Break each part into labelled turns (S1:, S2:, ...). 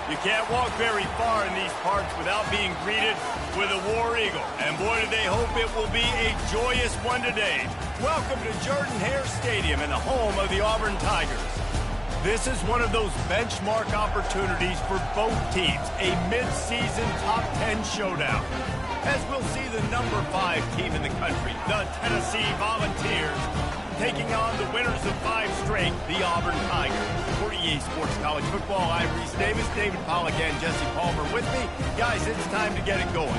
S1: You can't walk very far in these parts without being greeted with a War Eagle. And boy, do they hope it will be a joyous one today. Welcome to Jordan-Hare Stadium and the home of the Auburn Tigers. This is one of those benchmark opportunities for both teams, a mid-season top 10 showdown. As we'll see the number 5 team in the country, the Tennessee Volunteers, taking on the winners of 5 straight, the Auburn Tigers. For EA Sports College Football, I'm Reese Davis, David Pollack, and Jesse Palmer with me. Guys, it's time to get it going.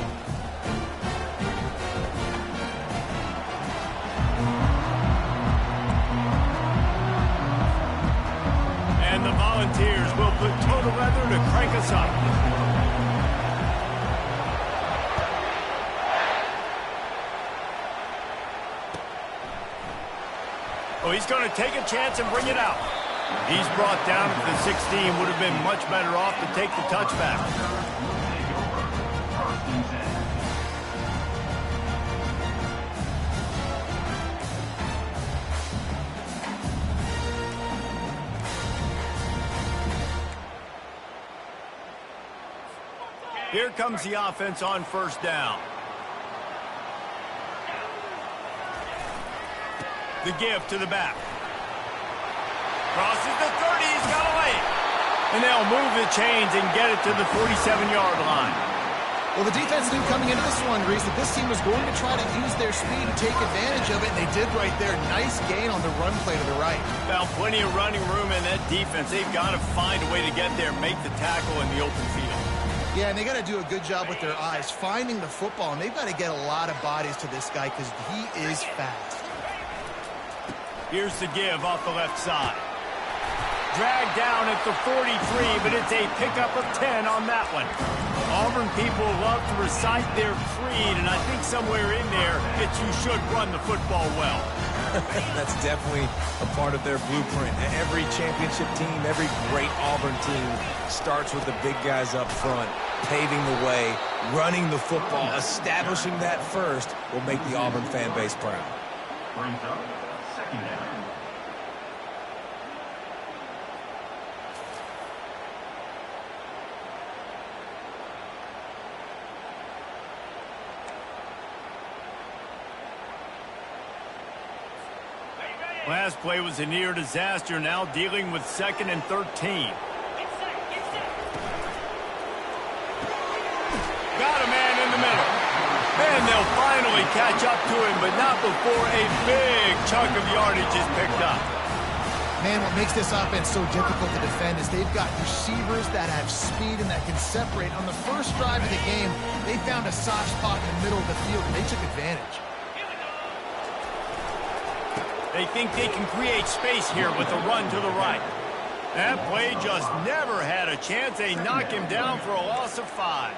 S1: And the Volunteers will put total weather to crank us up. Oh, he's going to take a chance and bring it out. He's brought down to the 16. Would have been much better off to take the touchback. Here comes the offense on first down. The give to the back. Crosses the 30, he's got away. And they'll move the chains and get it to the 47-yard line.
S2: Well, the defense knew coming into this one, Reese, that this team was going to try to use their speed and take advantage of it, and they did right there. Nice gain on the run play to the right.
S1: Found plenty of running room in that defense. They've got to find a way to get there, make the tackle in the open field.
S2: Yeah, and they got to do a good job with their eyes, finding the football, and they've got to get a lot of bodies to this guy because he is fast.
S1: Here's the give off the left side. Dragged down at the 43, but it's a pickup of 10 on that one. Auburn people love to recite their creed, and I think somewhere in there that you should run the football well.
S3: That's definitely a part of their blueprint. Every championship team, every great Auburn team starts with the big guys up front, paving the way, running the football, establishing that first will make the Auburn fan base proud.
S4: Brings up second down.
S1: Last play was a near disaster, now dealing with 2nd and 13. Got a man in the middle. And they'll finally catch up to him, but not before a big chunk of yardage is picked up.
S2: Man, what makes this offense so difficult to defend is they've got receivers that have speed and that can separate. On the first drive of the game, they found a soft spot in the middle of the field, and they took advantage.
S1: They think they can create space here with a run to the right. That play just never had a chance. They knock him down for a loss of 5.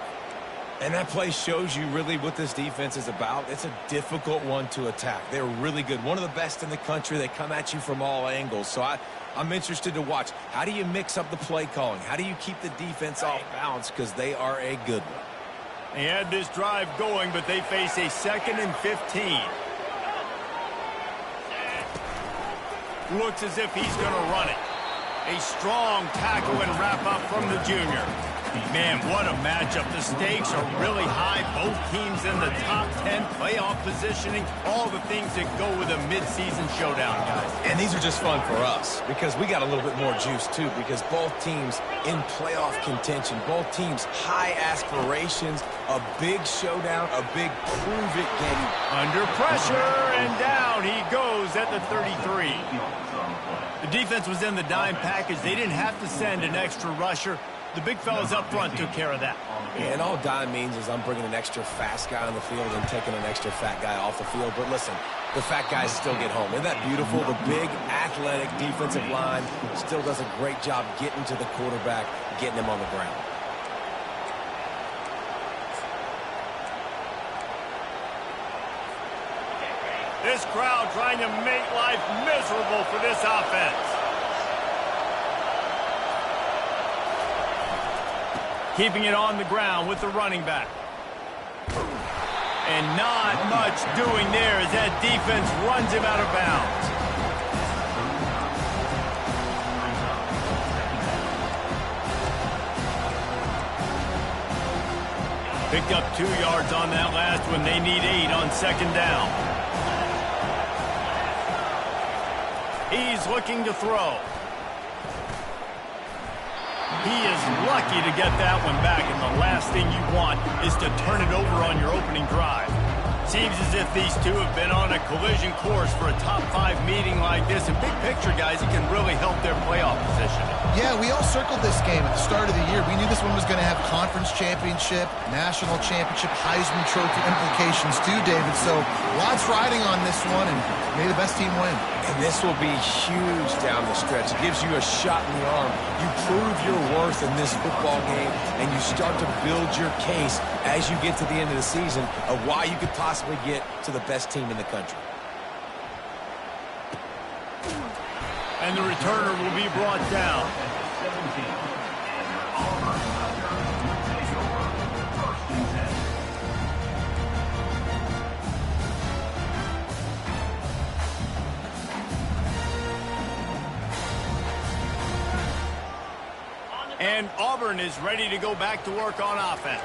S3: And that play shows you really what this defense is about. It's a difficult one to attack. They're really good. One of the best in the country. They come at you from all angles. So I'm interested to watch. How do you mix up the play calling? How do you keep the defense off balance? Because they are a good one.
S1: They had this drive going, but they face a 2nd and 15. Looks as if he's going to run it. A strong tackle and wrap up from the junior. Man, what a matchup. The stakes are really high. Both teams in the top 10, playoff positioning, all the things that go with a midseason showdown, guys.
S3: And these are just fun for us because we got a little bit more juice, too, because both teams in playoff contention, both teams high aspirations, a big showdown, a big prove-it game.
S1: Under pressure, and down he goes at the 33. The defense was in the dime package. They didn't have to send an extra rusher. The big fellas up front took care of that.
S3: Yeah, and all dime means is I'm bringing an extra fast guy on the field and taking an extra fat guy off the field. But listen, the fat guys still get home. Isn't that beautiful? The big, athletic defensive line still does a great job getting to the quarterback, getting him on the ground.
S1: This crowd trying to make life miserable for this offense. Keeping it on the ground with the running back. And not much doing there as that defense runs him out of bounds. Picked up 2 yards on that last one. They need 8 on 2nd down. He's looking to throw. He is lucky to get that one back, and the last thing you want is to turn it over on your opening drive. Seems as if these two have been on a collision course for a top 5 meeting like this. And big picture, guys, it can really help their playoff position.
S2: Yeah, we all circled this game at the start of the year. We knew this one was going to have conference championship, national championship, Heisman Trophy implications too, David. So lots riding on this one, and may the best team win.
S3: And this will be huge down the stretch. It gives you a shot in the arm. You prove your worth in this football game, and you start to build your case as you get to the end of the season of why you could possibly get to the best team in the country.
S1: And the returner will be brought down. And Auburn is ready to go back to work on offense.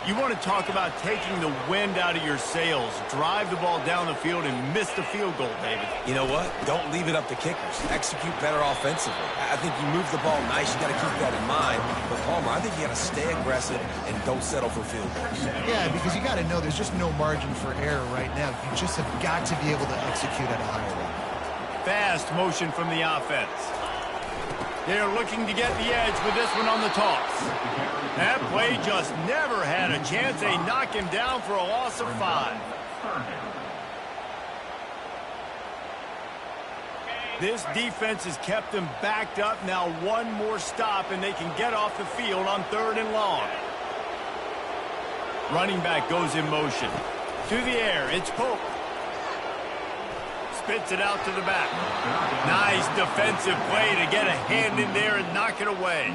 S1: You want to talk about taking the wind out of your sails. Drive the ball down the field and miss the field goal, David.
S3: You know what? Don't leave it up to kickers. Execute better offensively. I think you move the ball nice. You got to keep that in mind. But, Palmer, I think you got to stay aggressive and don't settle for field goals.
S2: Yeah, because you got to know there's just no margin for error right now. You just have got to be able to execute at a higher level.
S1: Fast motion from the offense. They're looking to get the edge with this one on the toss. That play just never had a chance. They knock him down for a loss of 5. This defense has kept them backed up. Now one more stop, and they can get off the field on 3rd and long. Running back goes in motion. To the air, it's Pope. Spits it out to the back. Nice defensive play to get a hand in there and knock it away.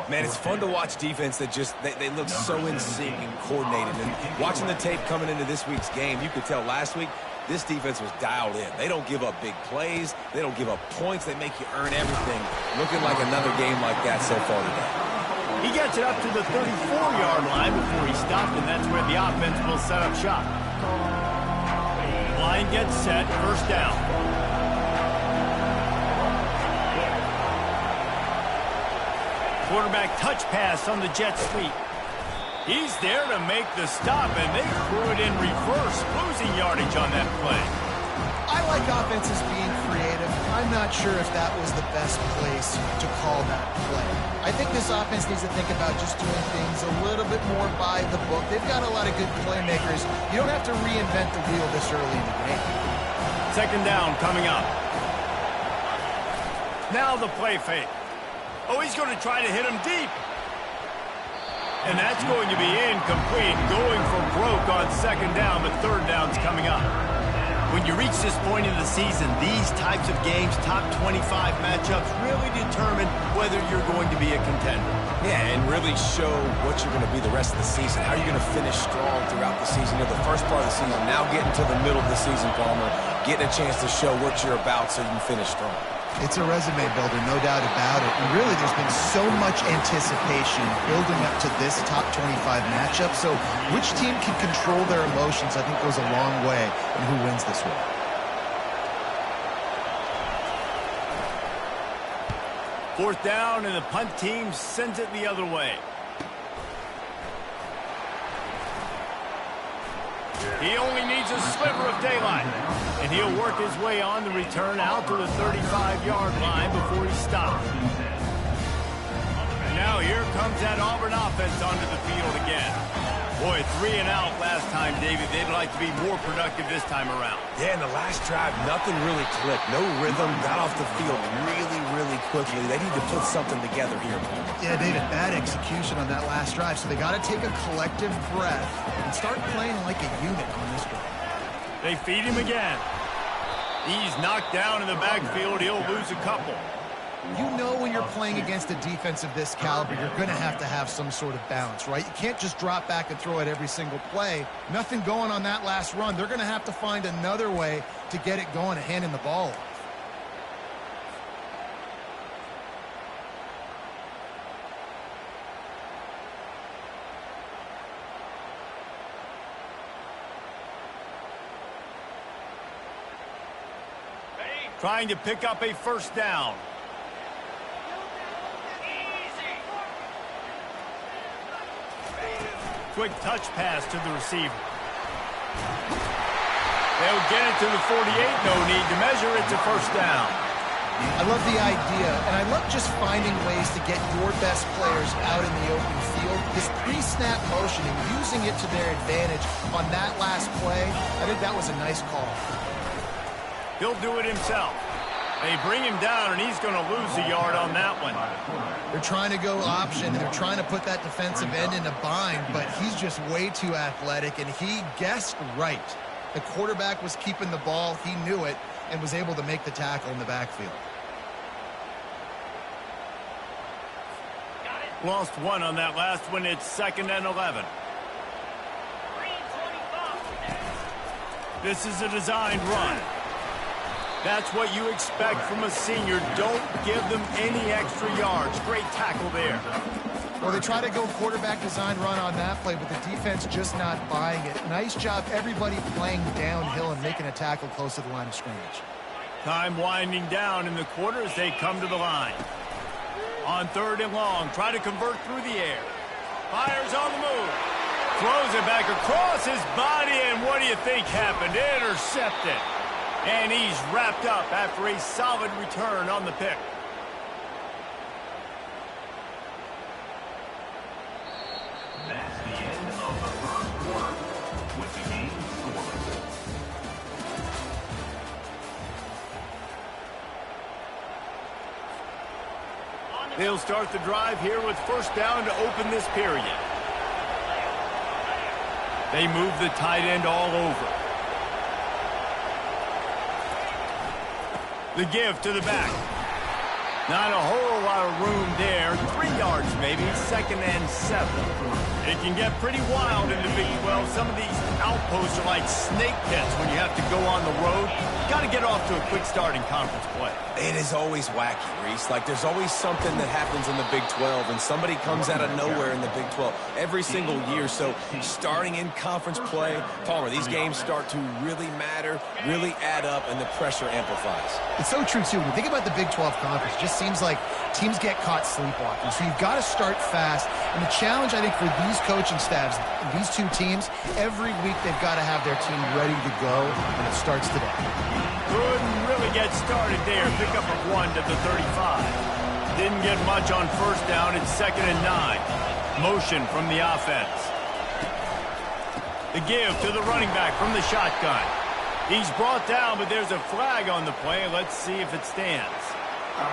S3: Man, it's fun to watch defense that just, they look so in sync and coordinated. And watching the tape coming into this week's game, you could tell last week this defense was dialed in. They don't give up big plays. They don't give up points. They make you earn everything. Looking like another game like that so far today.
S1: He gets it up to the 34-yard line before he stopped, and that's where the offense will set up shop. Line gets set, 1st down. Quarterback touch pass on the jet sweep. He's there to make the stop, and they threw it in reverse, losing yardage on that play.
S2: I like offenses being creative. I'm not sure if that was the best place to call that play. I think this offense needs to think about just doing things a little bit more by the book. They've got a lot of good playmakers. You don't have to reinvent the wheel this early in the game.
S1: second down coming up. Now the play fake. Oh, he's going to try to hit him deep. And that's going to be incomplete, going for broke on second down, but third down's coming up. When you reach this point in the season, these types of games, top 25 matchups, really determine whether you're going to be a contender.
S3: Yeah, and really show what you're going to be the rest of the season. How you're going to finish strong throughout the season. You know, the first part of the season, now getting to the middle of the season, Palmer, getting a chance to show what you're about so you can finish strong.
S2: It's a resume builder, no doubt about it. And really, there's been so much anticipation building up to this top 25 matchup. So which team can control their emotions, I think, goes a long way in who wins this one.
S1: Fourth down, and the punt team sends it the other way. He only needs a sliver of daylight, and he'll work his way on the return out to the 35-yard line before he stops. And now here comes that Auburn offense onto the field again. Boy, 3 and out last time, David. They'd like to be more productive this time around.
S3: Yeah, in the last drive, nothing really clicked. No rhythm, got off the field really quickly. They need to put something together here.
S2: Yeah, David, bad execution on that last drive. So they got to take a collective breath and start playing like a unit on this drive.
S1: They feed him again. He's knocked down in the backfield. He'll lose a couple.
S2: You know when you're playing against a defense of this caliber, you're going to have some sort of balance, right? You can't just drop back and throw it every single play. Nothing going on that last run. They're going to have to find another way to get it going and handing the ball off.
S1: Trying to pick up a first down. Quick touch pass to the receiver. They'll get it to the 48. No need to measure. It's a first down.
S2: I love the idea, and I love just finding ways to get your best players out in the open field. This pre-snap motion and using it to their advantage on that last play, I think that was a nice call.
S1: He'll do it himself. They bring him down, and he's going to lose a yard on that one.
S2: They're trying to go option, and they're trying to put that defensive end in a bind, but he's just way too athletic, and he guessed right. The quarterback was keeping the ball. He knew it and was able to make the tackle in the backfield.
S1: Lost one on that last one. It's 2nd and 11. This is a designed run. That's what you expect from a senior. Don't give them any extra yards. Great tackle there.
S2: Well, they try to go quarterback design run on that play, but the defense just not buying it. Nice job, everybody playing downhill and making a tackle close to the line of scrimmage.
S1: Time winding down in the quarter as they come to the line. On 3rd and long, try to convert through the air. Fires on the move. Throws it back across his body, and what do you think happened? Intercepted. And he's wrapped up after a solid return on the pick.
S4: That's the end of the first quarter with the game scoreless.
S1: They'll start the drive here with first down to open this period. They move the tight end all over. The give to the back. Not a whole lot of room there. 3 yards maybe. 2nd and 7. It can get pretty wild in the Big 12. Some of these outposts are like snake pits when you have to go on the road. Got to get off to a quick start in conference play.
S3: It is always wacky, Reese. Like, there's always something that happens in the Big 12, and somebody comes out of nowhere in the Big 12 every single year. So starting in conference play, Palmer, these games start to really matter, really add up, and the pressure amplifies.
S2: It's so true, too. When you think about the Big 12 Conference, it just seems like teams get caught sleepwalking. So you've got to start fast. And the challenge, I think, for these coaching staffs, these two teams, every week they've got to have their team ready to go, and it starts today.
S1: Couldn't really get started there. Pick up a 1 to the 35. Didn't get much on first down. It's 2nd and 9. Motion from the offense. The give to the running back from the shotgun. He's brought down, but there's a flag on the play. Let's see if it stands.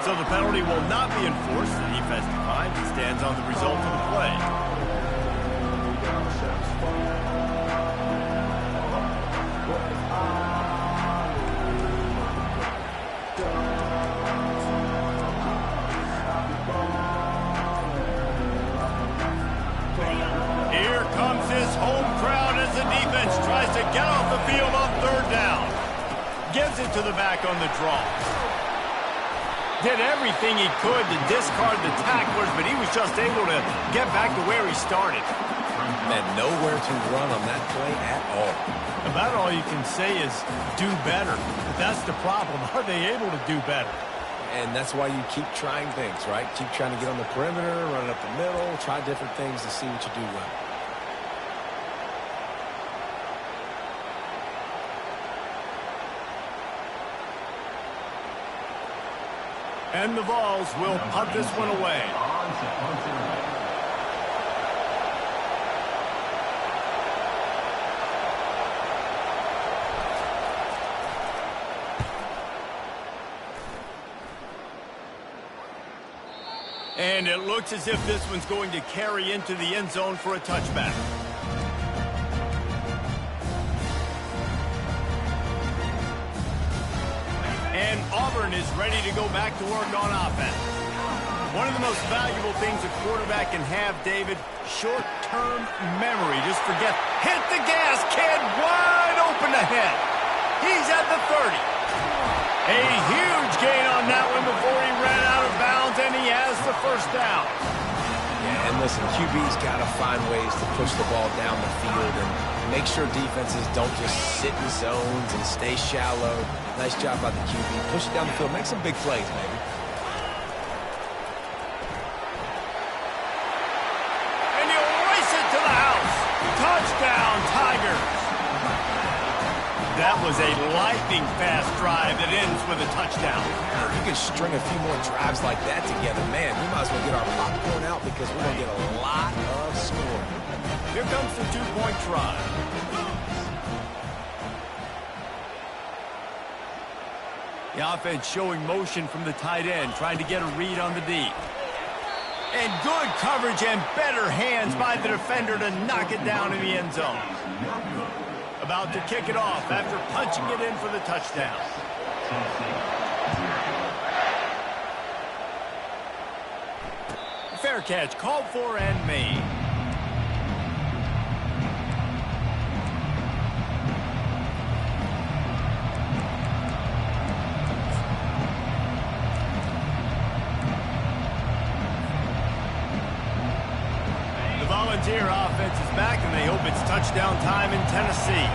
S1: So the penalty will not be enforced. The defense declines. It stands on the result of the play. Here comes his home crowd as the defense tries to get off the field on third down. Gives it to the back on the draw. Did everything he could to discard the tacklers, but he was just able to get back to where he started.
S3: Man, nowhere to run on that play at all.
S1: About all you can say is do better. But that's the problem. Are they able to do better?
S3: And that's why you keep trying things, right? Keep trying to get on the perimeter, run it up the middle, try different things to see what you do well.
S1: And the Vols will punt this one away. And it looks as if this one's going to carry into the end zone for a touchback. And Auburn is ready to go back to work on offense. One of the most valuable things a quarterback can have, David, short-term memory. Just forget, hit the gas, kid, wide open ahead. He's at the 30. A huge gain on that one before he ran out of bounds, and he has the first down.
S3: Yeah, and listen, QB's got to find ways to push the ball down the field and make sure defenses don't just sit in zones and stay shallow. Nice job by the QB. Push it down the field. Make some big plays, baby.
S1: And he'll race it to the house. Touchdown, Tigers. That was a lightning-fast drive that ends with a touchdown.
S3: You can string a few more drives like that together. Man, we might as well get our popcorn out because we're going to get a lot of scoring.
S1: Here comes the two-point try. The offense showing motion from the tight end, trying to get a read on the deep. And good coverage and better hands by the defender to knock it down in the end zone. About to kick it off after punching it in for the touchdown. Fair catch, called for and made. Volunteer offense is back, and they hope it's touchdown time in Tennessee.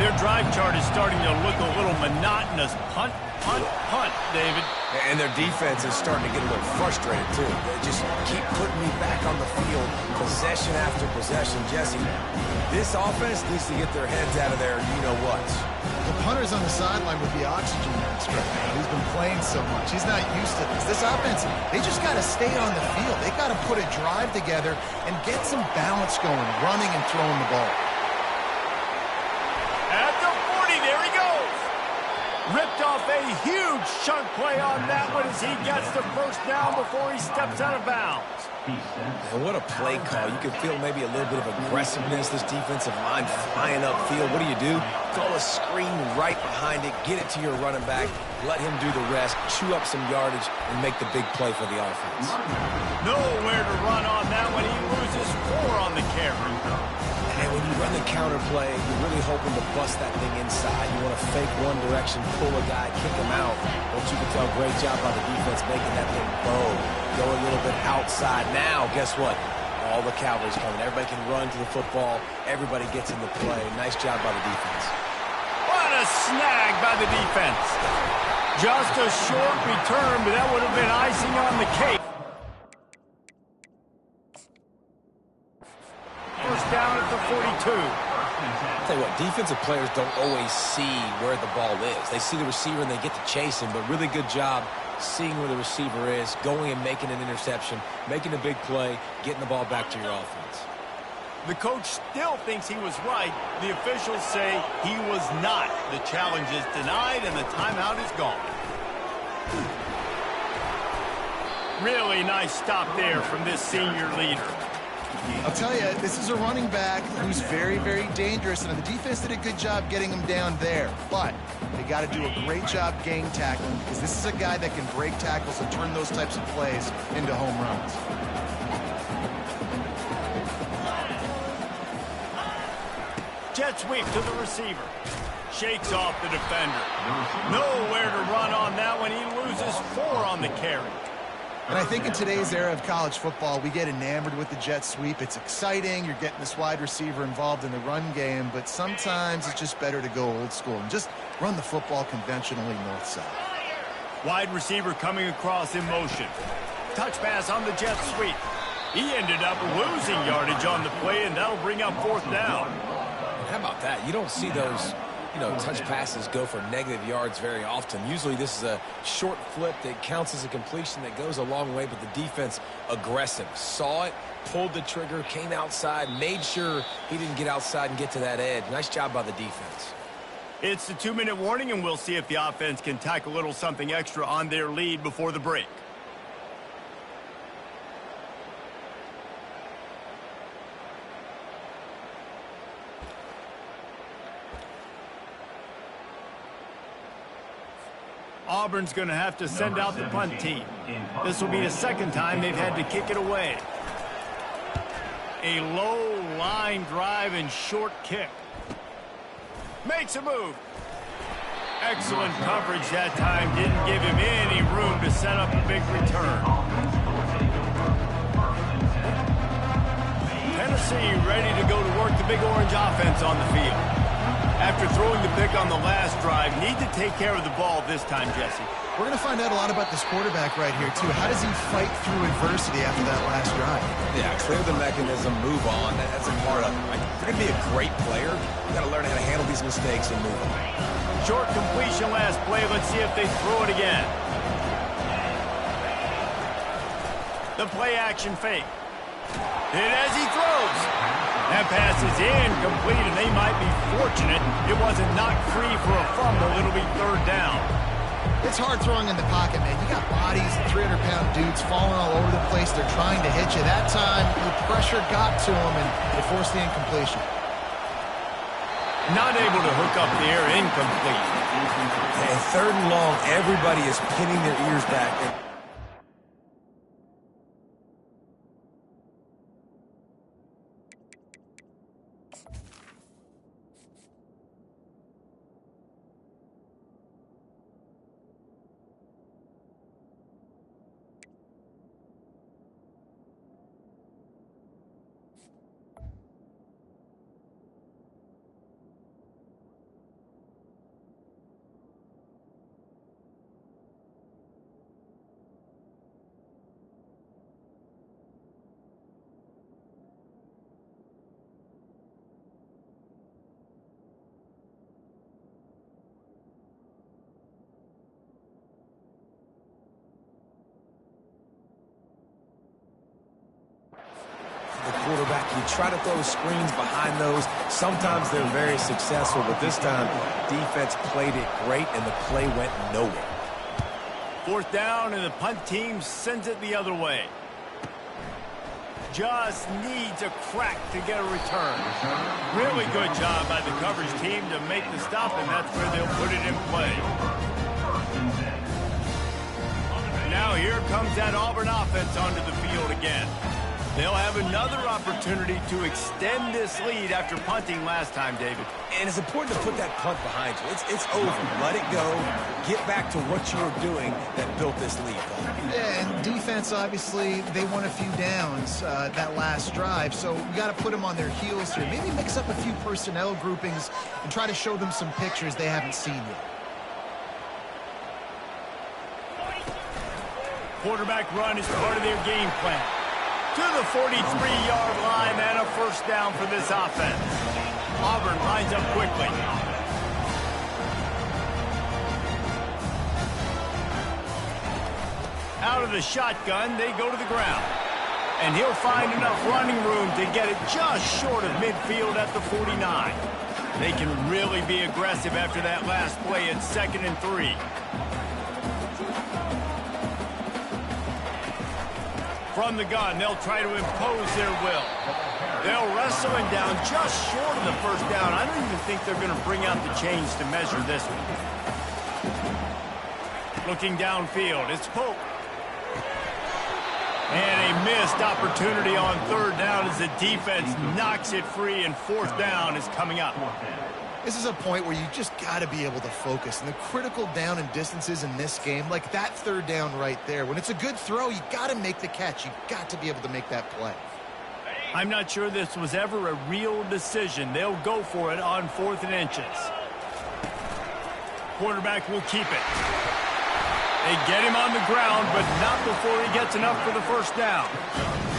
S1: Their drive chart is starting to look a little monotonous. Punt, punt, punt, David.
S3: And their defense is starting to get a little frustrated, too. They just keep putting me back on the field, possession after possession. Jesse, this offense needs to get their heads out of their you-know-what.
S2: The punter's on the sideline with the oxygen mask right now. He's been playing so much. He's not used to this. This offense, they just got to stay on the field. They got to put a drive together and get some balance going, running and throwing the ball.
S1: At the 40, there he goes. Ripped off a huge chunk play on that one as he gets the first down before he steps out of bounds.
S3: And what a play call. You can feel maybe a little bit of aggressiveness, this defensive line flying upfield. What do? Call a screen right behind it, get it to your running back, let him do the rest, chew up some yardage, and make the big play for the offense.
S1: Nowhere to run on that one. He loses 4 on the carry.
S3: And when you run the counter play, you're really hoping to bust that thing inside. You want to fake one direction, pull a guy, kick him out. But you can tell, great job by the defense making that thing bow. Go a little bit outside. Now, guess what? All the cavalry's coming. Everybody can run to the football. Everybody gets in the play. Nice job by the defense.
S1: What a snag by the defense. Just a short return, but that would have been icing on the cake. First down at the 42.
S3: I'll tell you what, defensive players don't always see where the ball is. They see the receiver and they get to chase him, but really good job seeing where the receiver is, going and making an interception, making a big play, getting the ball back to your offense.
S1: The coach still thinks he was right. The officials say he was not. The challenge is denied, and the timeout is gone. Really nice stop there from this senior leader.
S2: I'll tell you, this is a running back who's very, very dangerous, and the defense did a good job getting him down there. But they got to do a great job gang tackling, because this is a guy that can break tackles and turn those types of plays into home runs.
S1: Jet sweep to the receiver. Shakes off the defender. Nowhere to run on that one. He loses 4 on the carry.
S2: And I think in today's era of college football, we get enamored with the jet sweep. It's exciting. You're getting this wide receiver involved in the run game, but sometimes it's just better to go old school and just run the football conventionally north-south.
S1: Wide receiver coming across in motion. Touch pass on the jet sweep. He ended up losing yardage on the play, and that'll bring up 4th down.
S3: How about that? You don't see those, touch passes go for negative yards very often. Usually this is a short flip that counts as a completion that goes a long way, but the defense aggressive. Saw it, pulled the trigger, came outside, made sure he didn't get outside and get to that edge. Nice job by the defense.
S1: It's the 2-minute warning, and we'll see if the offense can tack a little something extra on their lead before the break. Auburn's going to have to send out the punt team. This will be the 2nd time they've had to kick it away. A low line drive and short kick. Makes a move. Excellent coverage that time. Didn't give him any room to set up a big return. Tennessee ready to go to work the Big Orange offense on the field. After throwing the pick on the last drive, need to take care of the ball this time, Jesse.
S2: We're going to find out a lot about this quarterback right here, too. How does he fight through adversity after that last drive?
S3: Yeah, clear the mechanism, move on. That's a part of it. Like, if you're going to be a great player, you got to learn how to handle these mistakes and move on.
S1: Short completion last play. Let's see if they throw it again. The play action fake. And as he throws, that pass is incomplete, and they might be fortunate it wasn't knocked free for a fumble. It'll be 3rd down.
S2: It's hard throwing in the pocket, man. You got bodies, 300-pound dudes falling all over the place. They're trying to hit you. That time, the pressure got to them, and it forced the incompletion.
S1: Not able to hook up there, incomplete.
S3: And 3rd and long, everybody is pinning their ears back. Quarterback, you try to throw screens behind those. Sometimes they're very successful, but this time defense played it great and the play went nowhere.
S1: 4th down, and the punt team sends it the other way. Just needs a crack to get a return. Really good job by the coverage team to make the stop, and that's where they'll put it in play. Now here comes that Auburn offense onto the field again. They'll have another opportunity to extend this lead after punting last time, David.
S3: And it's important to put that punt behind you. It's over. Let it go. Get back to what you were doing that built this lead.
S2: Yeah, and defense, obviously, they won a few downs that last drive, so we got to put them on their heels here. Maybe mix up a few personnel groupings and try to show them some pictures they haven't seen yet.
S1: Quarterback run is part of their game plan. To the 43-yard line and a 1st down for this offense. Auburn lines up quickly. Out of the shotgun, they go to the ground. And he'll find enough running room to get it just short of midfield at the 49. They can really be aggressive after that last play at 2nd and 3. From the gun, they'll try to impose their will. They'll wrestle him down just short of the first down. I don't even think they're going to bring out the chains to measure this one. Looking downfield, it's Pope. And a missed opportunity on 3rd down as the defense knocks it free, and 4th down is coming up.
S2: This is a point where you just got to be able to focus. And the critical down and distances in this game, like that 3rd down right there, when it's a good throw, you got to make the catch. You got to be able to make that play.
S1: I'm not sure this was ever a real decision. They'll go for it on 4th and inches. Quarterback will keep it. They get him on the ground, but not before he gets enough for the 1st down.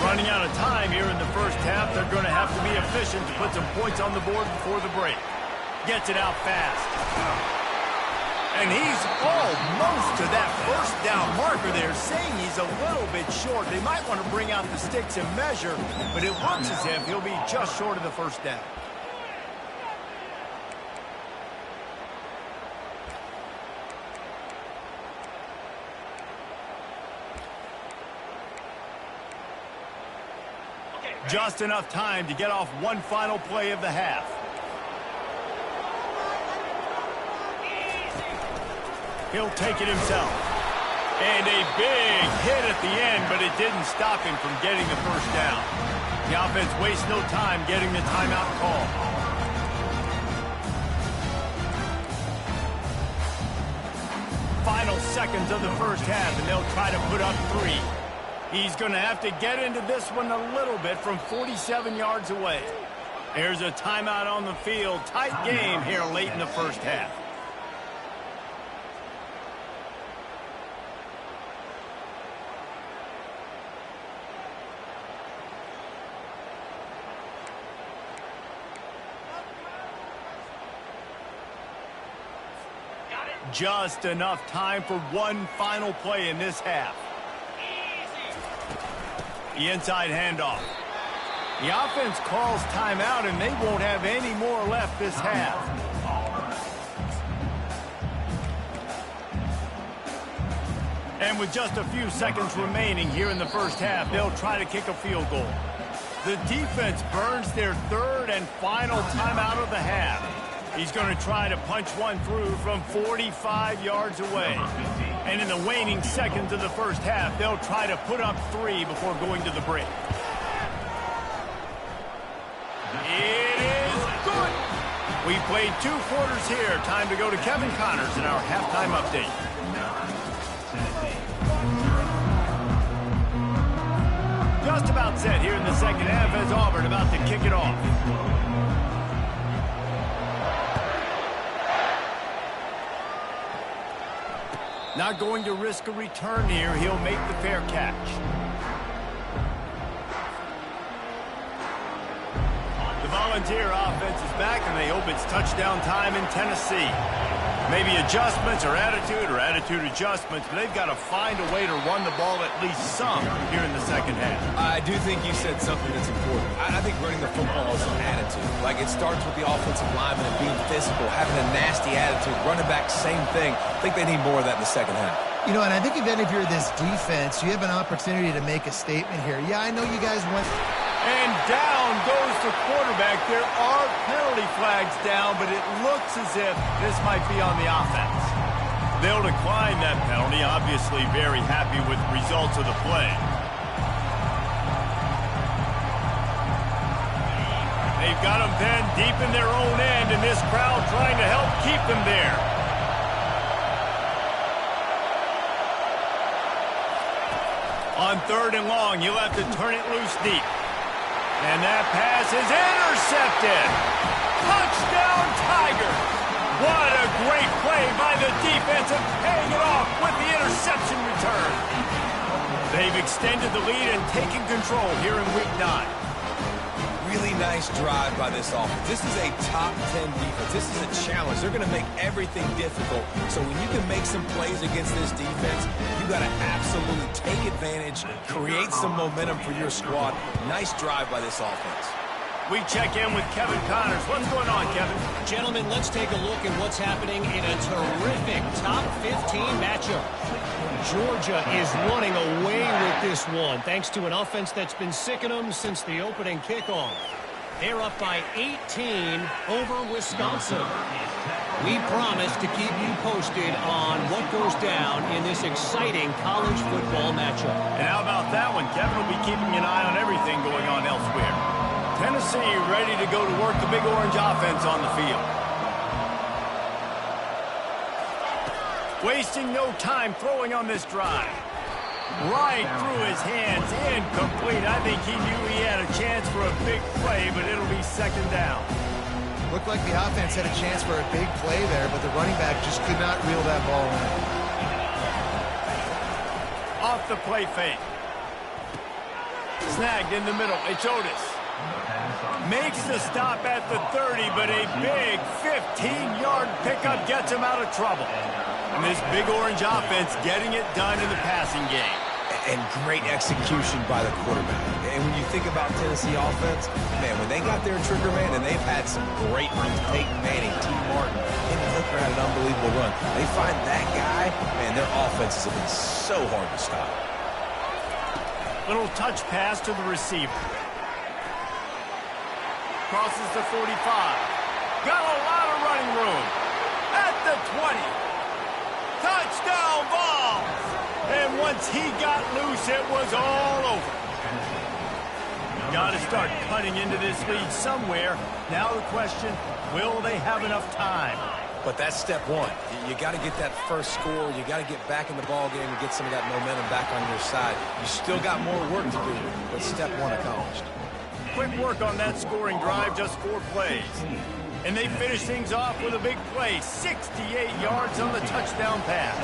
S1: Running out of time here in the 1st half, they're going to have to be efficient to put some points on the board before the break. Gets it out fast. And he's almost to that 1st down marker there, saying he's a little bit short. They might want to bring out the sticks and measure, but it looks as if he'll be just short of the 1st down. Just enough time to get off one final play of the half. He'll take it himself. And a big hit at the end, but it didn't stop him from getting the 1st down. The offense wastes no time getting the timeout call. Final seconds of the 1st half, and they'll try to put up 3. He's going to have to get into this one a little bit from 47 yards away. There's a timeout on the field. Tight game here late in the 1st half. Just enough time for one final play in this half. The inside handoff. The offense calls timeout, and they won't have any more left this half. And with just a few seconds remaining here in the 1st half, they'll try to kick a field goal. The defense burns their 3rd and final timeout of the half. He's going to try to punch one through from 45 yards away. And in the waning seconds of the 1st half, they'll try to put up 3 before going to the break. It is good. We played 2 quarters here. Time to go to Kevin Connors in our halftime update. Just about set here in the 2nd half as Auburn about to kick it off. Not going to risk a return here. He'll make the fair catch. The Volunteer offense is back, and they hope it's touchdown time in Tennessee. Maybe adjustments or attitude adjustments, but they've got to find a way to run the ball at least some here in the 2nd half.
S3: I do think you said something that's important. I think running the football is an attitude. Like, it starts with the offensive lineman and being physical, having a nasty attitude. Running back, same thing. I think they need more of that in the 2nd half.
S2: You know, and I think if you're this defense, you have an opportunity to make a statement here. Yeah, I know you guys went...
S1: And down goes the quarterback. There are penalty flags down, but it looks as if this might be on the offense. They'll decline that penalty, obviously very happy with the results of the play. They've got them pinned deep in their own end, and this crowd trying to help keep them there. On 3rd and long, you'll have to turn it loose deep. And that pass is intercepted. Touchdown, Tigers. What a great play by the defense and paying it off with the interception return. They've extended the lead and taken control here in Week 9.
S3: Really nice drive by this offense. This is a top 10 defense. This is a challenge. They're going to make everything difficult. So when you can make some plays against this defense, you you got to absolutely take advantage, create some momentum for your squad. Nice drive by this offense.
S1: We check in with Kevin Connors. What's going on, Kevin?
S5: Gentlemen, let's take a look at what's happening in a terrific top 15 matchup. Georgia is running away with this one, thanks to an offense that's been sicking them since the opening kickoff. They're up by 18 over Wisconsin. We promise to keep you posted on what goes down in this exciting college football matchup.
S1: And how about that one? Kevin will be keeping an eye on everything going on elsewhere. Tennessee ready to go to work the Big Orange offense on the field. Wasting no time throwing on this drive. Right through his hands, incomplete. I think he knew he had a chance for a big play, but it'll be second down.
S2: Looked like the offense had a chance for a big play there, but the running back just could not reel that ball in.
S1: Off the play fake. Snagged in the middle. It's Otis. Makes the stop at the 30, but a big 15-yard pickup gets him out of trouble. And this Big Orange offense getting it done in the passing game.
S3: And great execution by the quarterback. And when you think about Tennessee offense, man, when they got their trigger man, and they've had some great runs, Peyton Manning, T. Martin, and Hooker had an unbelievable run. They find that guy, man, their offenses have been so hard to stop.
S1: Little touch pass to the receiver. Crosses the 45. Got a lot of running room. At the 20. Touchdown ball. And once he got loose, it was all over. Got to start cutting into this lead somewhere. Now the question, will they have enough time?
S3: But that's step one. You got to get that first score. You got to get back in the ball game and get some of that momentum back on your side. You still got more work to do, but step one accomplished.
S1: Quick work on that scoring drive, just 4 plays. And they finish things off with a big play, 68 yards on the touchdown pass.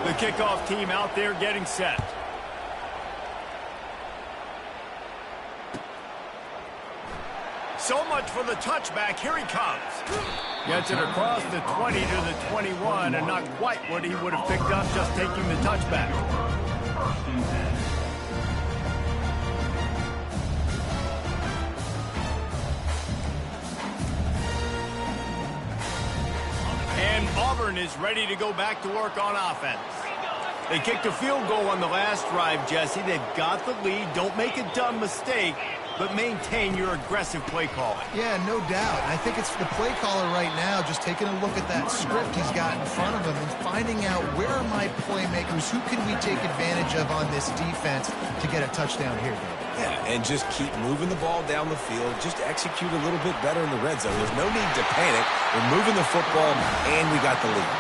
S1: The kickoff team out there getting set. So much for the touchback. Here he comes. Gets it across the 20 to the 21, and not quite what he would have picked up just taking the touchback. And Auburn is ready to go back to work on offense. They kicked a field goal on the last drive, Jesse. They've got the lead. Don't make a dumb mistake, but maintain your aggressive play calling.
S2: Yeah, no doubt. I think it's the play caller right now just taking a look at that script he's got in front of him and finding out where are my playmakers, who can we take advantage of on this defense to get a touchdown here, David.
S3: Yeah, and just keep moving the ball down the field. Just execute a little bit better in the red zone. There's no need to panic. We're moving the football, and we got the lead.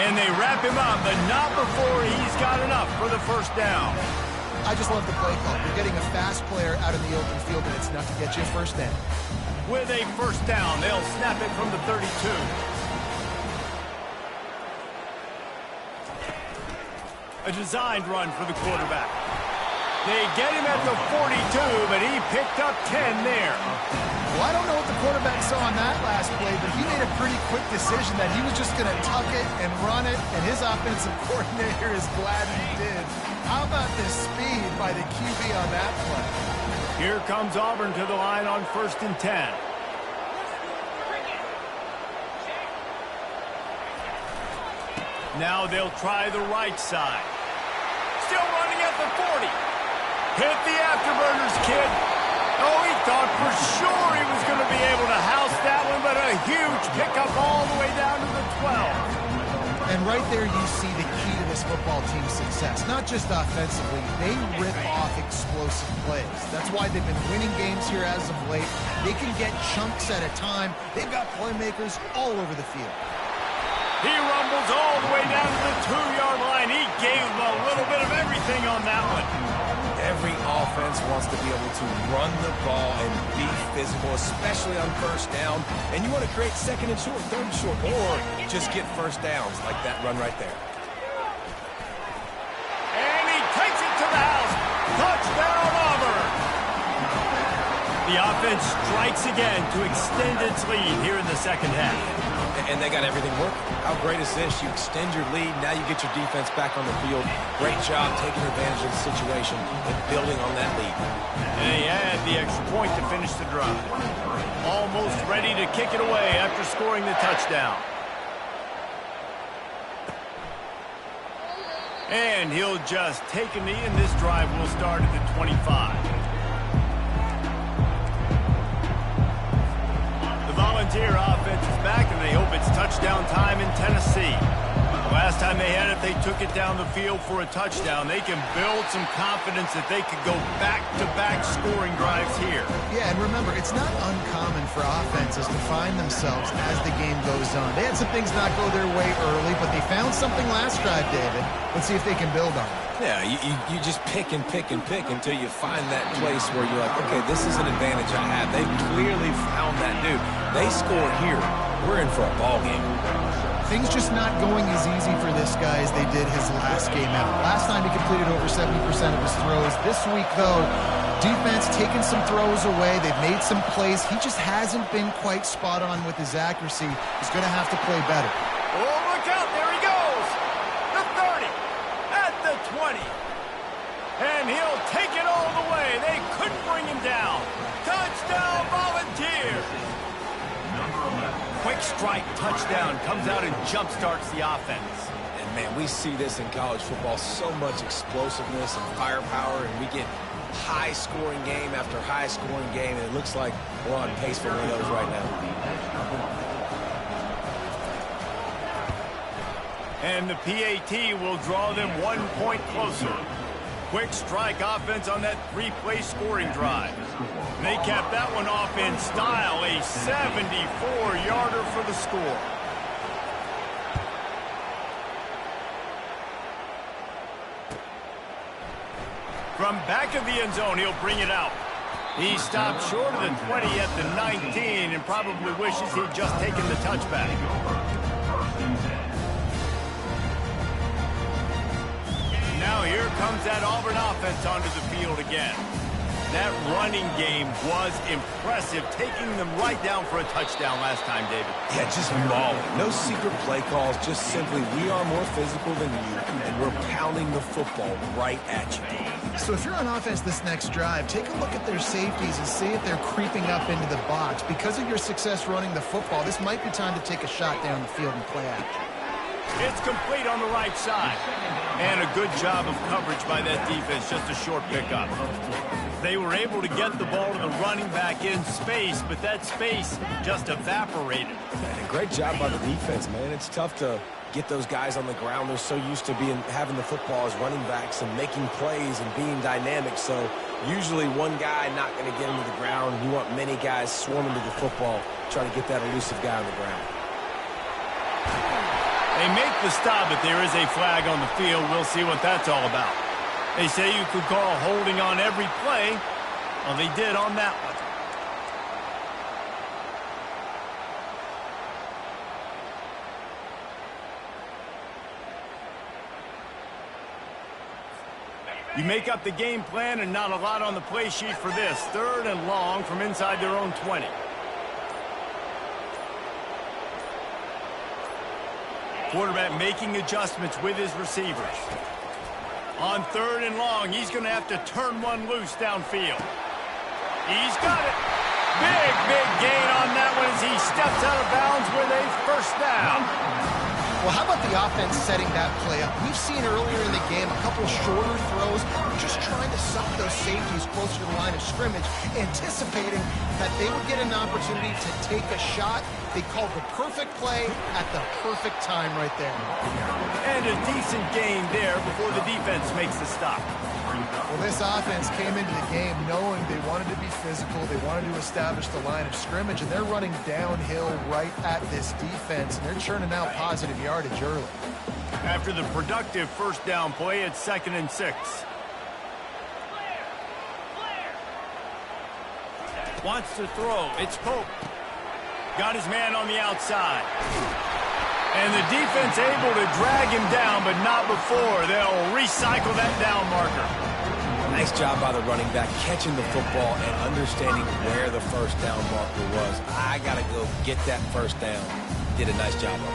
S1: And they wrap him up, but not before he's got enough for the first down.
S2: I just love the play call. You're getting a fast player out in the open field, and it's enough to get you a first down.
S1: With a first down, they'll snap it from the 32. A designed run for the quarterback. They get him at the 42, but he picked up 10 there.
S2: Well, I don't know what the quarterback saw on that last play, but he made a pretty quick decision that he was just going to tuck it and run it, and his offensive coordinator is glad he did. How about the speed by the QB on that play?
S1: Here comes Auburn to the line on 1st and 10. Now they'll try the right side. Still running at the 40. Hit the afterburners, kid. Oh, he thought for sure he was going to be able to house that one, but a huge pickup all the way down to the 12.
S2: And right there you see the key to this football team's success. Not just offensively, they rip off explosive plays. That's why they've been winning games here as of late. They can get chunks at a time. They've got playmakers all over the field.
S1: He rumbles all the way down to the 2-yard line. He gave him a little bit of everything on that one.
S3: Every offense wants to be able to run the ball and be physical, especially on first down. And you want to create second and short, third and short, or just get first downs like that run right there.
S1: And he takes it to the house. Touchdown, Auburn. The offense strikes again to extend its lead here in the second half.
S3: And they got everything working. How great is this? You extend your lead. Now you get your defense back on the field. Great job taking advantage of the situation and building on that lead.
S1: And they add the extra point to finish the drive. Almost ready to kick it away after scoring the touchdown. And he'll just take a knee, and this drive will start at the 25. The Volunteer offense is back, and they hope it's touchdown time in Tennessee. Last time they had it, they took it down the field for a touchdown. They can build some confidence that they could go back-to-back scoring drives here.
S2: Yeah, and remember, it's not uncommon for offenses to find themselves as the game goes on. They had some things not go their way early, but they found something last drive, David. Let's see if they can build on it.
S3: Yeah, you just pick and pick and pick until you find that place where you're like, okay, this is an advantage I have. They clearly found that dude. They score here. We're in for a ball game.
S2: Things just not going as easy for this guy as they did his last game out. Last time he completed over 70% of his throws. This week, though, defense taking some throws away. They've made some plays. He just hasn't been quite spot on with his accuracy. He's going to have to play better.
S1: Oh, look out. There he goes. The 30. At the 20. And he'll take it all the way. They couldn't bring him down. Touchdown, Volunteers. Quick strike touchdown comes out and jump-starts the offense.
S3: And, man, we see this in college football, so much explosiveness and firepower, and we get high-scoring game after high-scoring game, and it looks like we're on pace for one of those right now.
S1: And the PAT will draw them 1 point closer. Quick strike offense on that three-play scoring drive. And they capped that one off in style, a 74-yarder for the score. From back of the end zone, he'll bring it out. He stopped short of the 20 at the 19 and probably wishes he'd just taken the touchback. Now here comes that Auburn offense onto the field again. That running game was impressive, taking them right down for a touchdown last time, David.
S3: Yeah, just mauling. No secret play calls, just simply we are more physical than you, and we're pounding the football right at you.
S2: So if you're on offense this next drive, take a look at their safeties and see if they're creeping up into the box. Because of your success running the football, this might be time to take a shot down the field and play action.
S1: It's complete on the right side. And a good job of coverage by that defense, just a short pickup. They were able to get the ball to the running back in space, but that space just evaporated.
S3: And a great job by the defense, man. It's tough to get those guys on the ground. They're so used to having the football as running backs and making plays and being dynamic. So usually one guy not going to get into the ground. You want many guys swarming to the football, trying to get that elusive guy on the ground.
S1: They make the stop, but there is a flag on the field. We'll see what that's all about. They say you could call holding on every play. Well, they did on that one. You make up the game plan and not a lot on the play sheet for this. 3rd and long from inside their own 20. Quarterback making adjustments with his receivers. On 3rd and long, he's going to have to turn one loose downfield. He's got it. Big gain on that one as he steps out of bounds with a first down.
S2: Well, how about the offense setting that play up? We've seen earlier in the game a couple shorter throws, just trying to suck those safeties closer to the line of scrimmage, anticipating that they would get an opportunity to take a shot. They called the perfect play at the perfect time right there.
S1: And a decent gain there before the defense makes the stop.
S2: Well, this offense came into the game knowing they wanted to be physical, they wanted to establish the line of scrimmage, and they're running downhill right at this defense, and they're churning out positive yardage early.
S1: After the productive first down play, it's 2nd and 6. Wants to throw. It's Pope. Got his man on the outside. And the defense able to drag him down, but not before. They'll recycle that down marker.
S3: Nice job by the running back catching the football and understanding where the first down marker was. I got to go get that first down. did a nice job of it.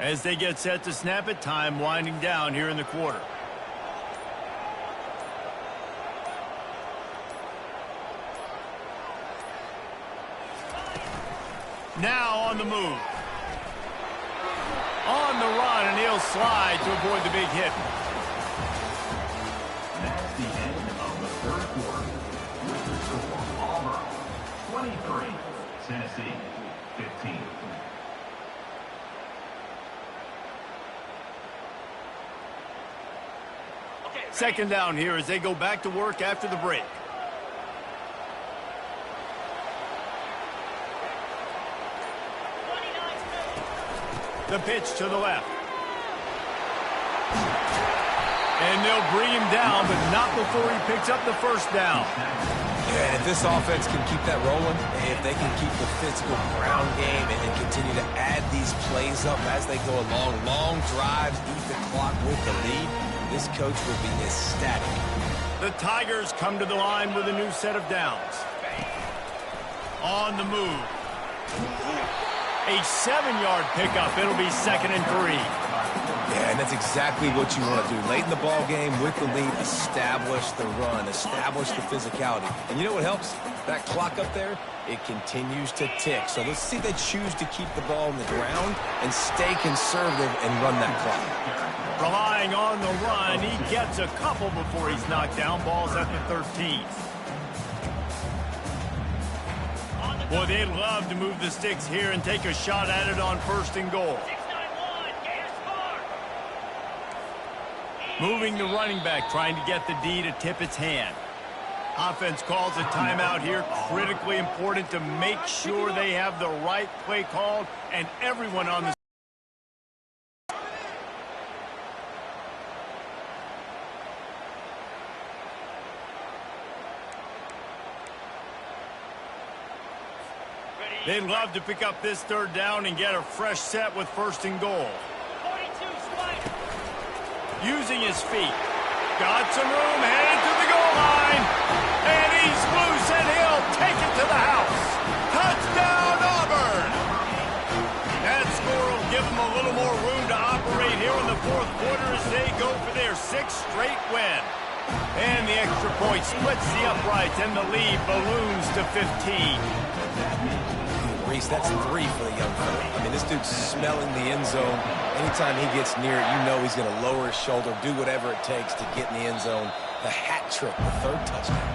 S1: As they get set to snap it, time winding down here in the quarter. Now on the move. On the run, and he'll slide to avoid the big hit.
S4: That's the end of the third quarter. With the score, Auburn 23, Tennessee 15.
S1: Second down here as they go back to work after the break. The pitch to the left. And they'll bring him down, but not before he picks up the first down.
S3: Yeah, and if this offense can keep that rolling, if they can keep the physical ground game and continue to add these plays up as they go along, long drives, eat the clock with the lead, this coach will be ecstatic.
S1: The Tigers come to the line with a new set of downs. On the move. A 7-yard pickup. It'll be 2nd and 3.
S3: Yeah, and that's exactly what you want to do. Late in the ball game with the lead, establish the run, establish the physicality. And you know what helps? That clock up there, it continues to tick. So let's see if they choose to keep the ball on the ground and stay conservative and run that clock.
S1: Relying on the run, he gets a couple before he's knocked down. Ball's at the 13. Boy, they'd love to move the sticks here and take a shot at it on 1st and goal. Moving the running back, trying to get the D to tip its hand. Offense calls a timeout here. Critically important to make sure they have the right play called and everyone on the They'd love to pick up this 3rd down and get a fresh set with 1st and goal. Using his feet. Got some room, headed to the goal line. And he's loose, and he'll take it to the house. Touchdown, Auburn! That score will give them a little more room to operate here in the 4th quarter as they go for their 6th straight win. And the extra point splits the uprights, and the lead balloons to 15.
S3: Reese, that's 3 for the young fella. I mean, this dude's smelling the end zone. Anytime he gets near it, you know he's going to lower his shoulder, do whatever it takes to get in the end zone. The hat trick, the 3rd touchdown.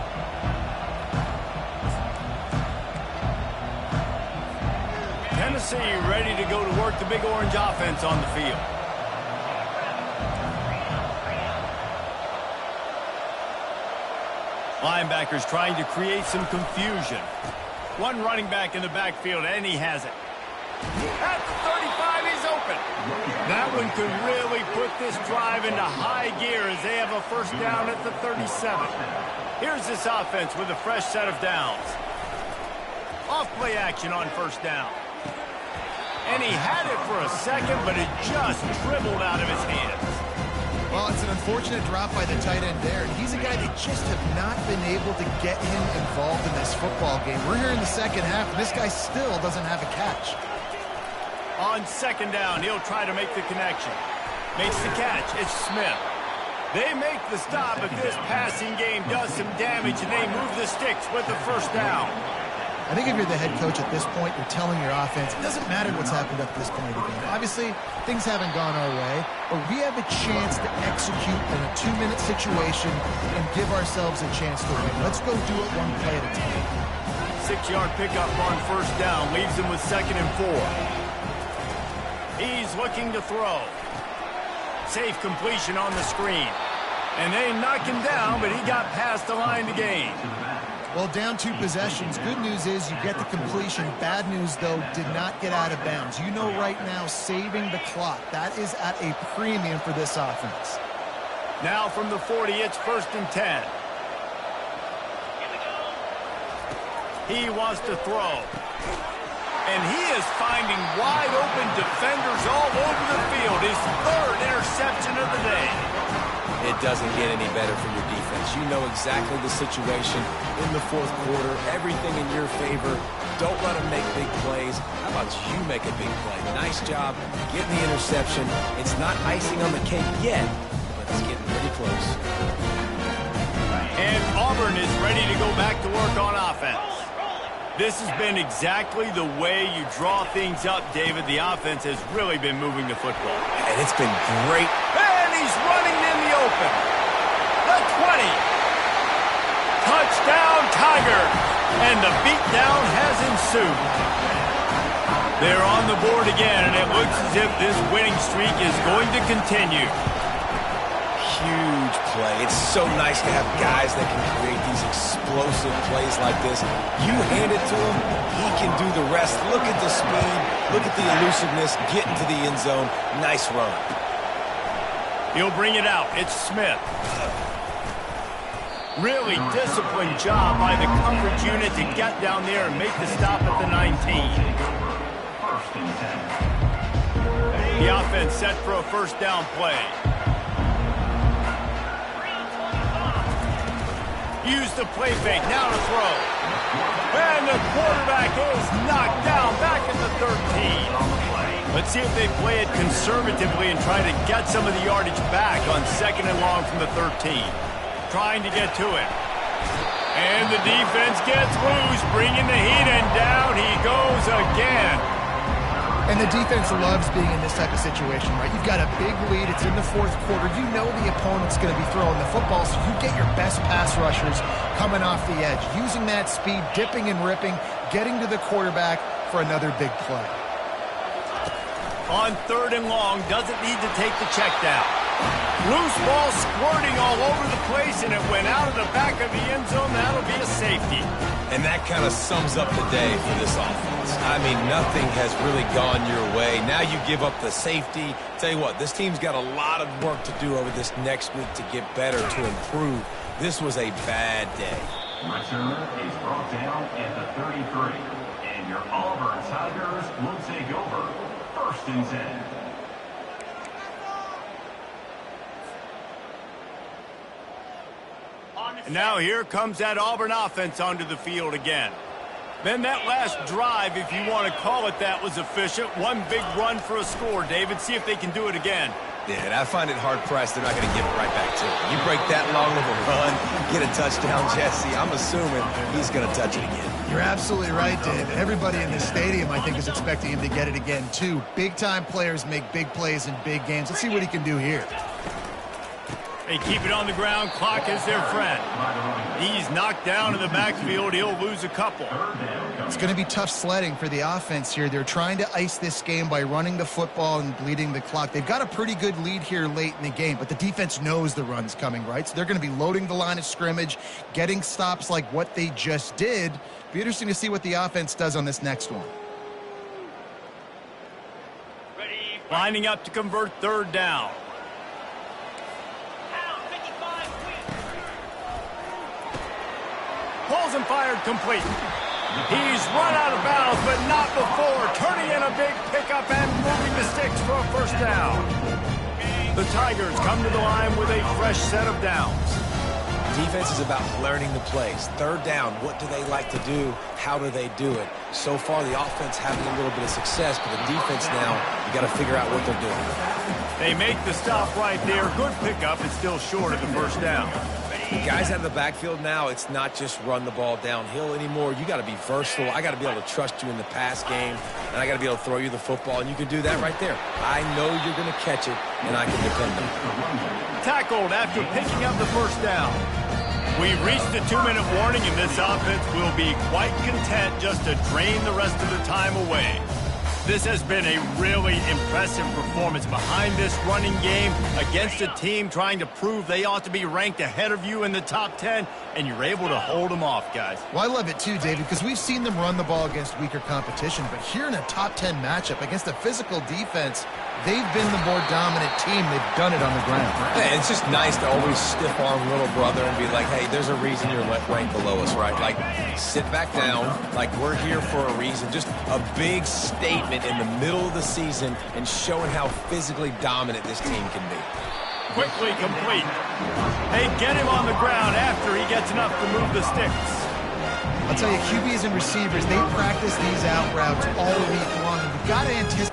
S1: Tennessee ready to go to work the Big Orange offense on the field. Linebackers trying to create some confusion. One running back in the backfield, and he has it. At the 35, he's open. That one could really put this drive into high gear as they have a 1st down at the 37. Here's this offense with a fresh set of downs. Off-play action on 1st down. And he had it for a second, but it just dribbled out of his hands.
S2: Well, it's an unfortunate drop by the tight end there. And he's a guy that just have not been able to get him involved in this football game. We're here in the 2nd half, and this guy still doesn't have a catch.
S1: On 2nd down, he'll try to make the connection. Makes the catch. It's Smith. They make the stop, but this passing game does some damage, and they move the sticks with the 1st down.
S2: I think if you're the head coach at this point, you're telling your offense, it doesn't matter what's happened up to this point of the game. Obviously, things haven't gone our way, but we have a chance to execute in a 2-minute situation and give ourselves a chance to win. Let's go do it one play at a time.
S1: 6-yard pickup on 1st down, leaves him with 2nd and 4. He's looking to throw. Safe completion on the screen. And they knock him down, but he got past the line to gain.
S2: Well, down 2 possessions. Good news is you get the completion. Bad news, though, did not get out of bounds. You know right now, saving the clock. That is at a premium for this offense.
S1: Now from the 40, it's 1st and 10. He wants to throw. And he is finding wide-open defenders all over the field. His third interception of the day.
S3: It doesn't get any better for your defense. You know exactly the situation in the fourth quarter. Everything in your favor. Don't let them make big plays. How about you make a big play? Nice job getting the interception. It's not icing on the cake yet, but it's getting pretty close.
S1: And Auburn is ready to go back to work on offense. This has been exactly the way you draw things up, David. The offense has really been moving the football.
S3: And it's been great.
S1: And he's running in the open. The 20. Touchdown, Tigers. And the beatdown has ensued. They're on the board again, and it looks as if this winning streak is going to continue.
S3: Huge play. It's so nice to have guys that can create these explosive plays like this. You hand it to him, he can do the rest. Look at the speed, look at the elusiveness, get into the end zone. Nice run.
S1: He'll bring it out. It's Smith. Really disciplined job by the coverage unit to get down there and make the stop at the 19.
S4: First and 10.
S1: The offense set for a first down play. Use the play fake, now to throw. And the quarterback is knocked down back at the 13. Let's see if they play it conservatively and try to get some of the yardage back on second and long from the 13. Trying to get to it. And the defense gets loose, bringing the heat, and down he goes again.
S2: And the defense loves being in this type of situation, right? You've got a big lead. It's in the fourth quarter. You know the opponent's going to be throwing the football, so you get your best pass rushers coming off the edge, using that speed, dipping and ripping, getting to the quarterback for another big play.
S1: On third and long, doesn't need to take the check down. Loose ball squirting all over the place, and it went out of the back of the end zone. That'll be a safety.
S3: And that kind of sums up the day for this offense. I mean, nothing has really gone your way. Now you give up the safety. Tell you what, this team's got a lot of work to do over this next week to get better, to improve. This was a bad day.
S4: Return is brought down at the 33. And your Auburn Tigers will take over. First and 10.
S1: And now here comes that Auburn offense onto the field again. Then that last drive, if you want to call it that, was efficient. One big run for a score, David. See if they can do it again.
S3: Yeah, and I find it hard-pressed they're not going to give it right back to him. You break that long of a run, get a touchdown, Jesse, I'm assuming he's going to touch it again.
S2: You're absolutely right, Dave. Everybody in this stadium, I think, is expecting him to get it again, too. Big-time players make big plays in big games. Let's see what he can do here.
S1: They keep it on the ground. Clock is their friend. He's knocked down in the backfield. He'll lose a couple.
S2: It's going to be tough sledding for the offense here. They're trying to ice this game by running the football and bleeding the clock. They've got a pretty good lead here late in the game, but the defense knows the run's coming, right? So they're going to be loading the line of scrimmage, getting stops like what they just did. Be interesting to see what the offense does on this next one.
S1: Lining up to convert third down. Pulls and fired complete. He's run out of bounds, but not before. Turning in a big pickup and moving the sticks for a first down. The Tigers come to the line with a fresh set of downs.
S3: Defense is about learning the plays. Third down, what do they like to do? How do they do it? So far, the offense having a little bit of success, but the defense now, you got to figure out what they're doing.
S1: They make the stop right there. Good pickup. It's still short of the first down.
S3: Guys out of the backfield now, it's not just run the ball downhill anymore. You got to be versatile. I got to be able to trust you in the pass game, and I got to be able to throw you the football, and you can do that right there. I know you're going to catch it, and I can depend on it.
S1: Tackled after picking up the first down. We've reached the 2-minute warning, and this offense will be quite content just to drain the rest of the time away. This has been a really impressive performance behind this running game against a team trying to prove they ought to be ranked ahead of you in the top 10, and you're able to hold them off, guys.
S2: Well, I love it too, David, because we've seen them run the ball against weaker competition, but here in a top 10 matchup against a physical defense, They've been the more dominant team. They've done it on the ground.
S3: Yeah, it's just nice to always stiff-arm little brother and be like, hey, there's a reason you're ranked below us, right? Like, sit back down. Like, we're here for a reason. Just a big statement in the middle of the season and showing how physically dominant this team can be.
S1: Quickly complete. They get him on the ground after he gets enough to move the sticks.
S2: I'll tell you, QBs and receivers, they practice these out routes all week long. And you've got to anticipate.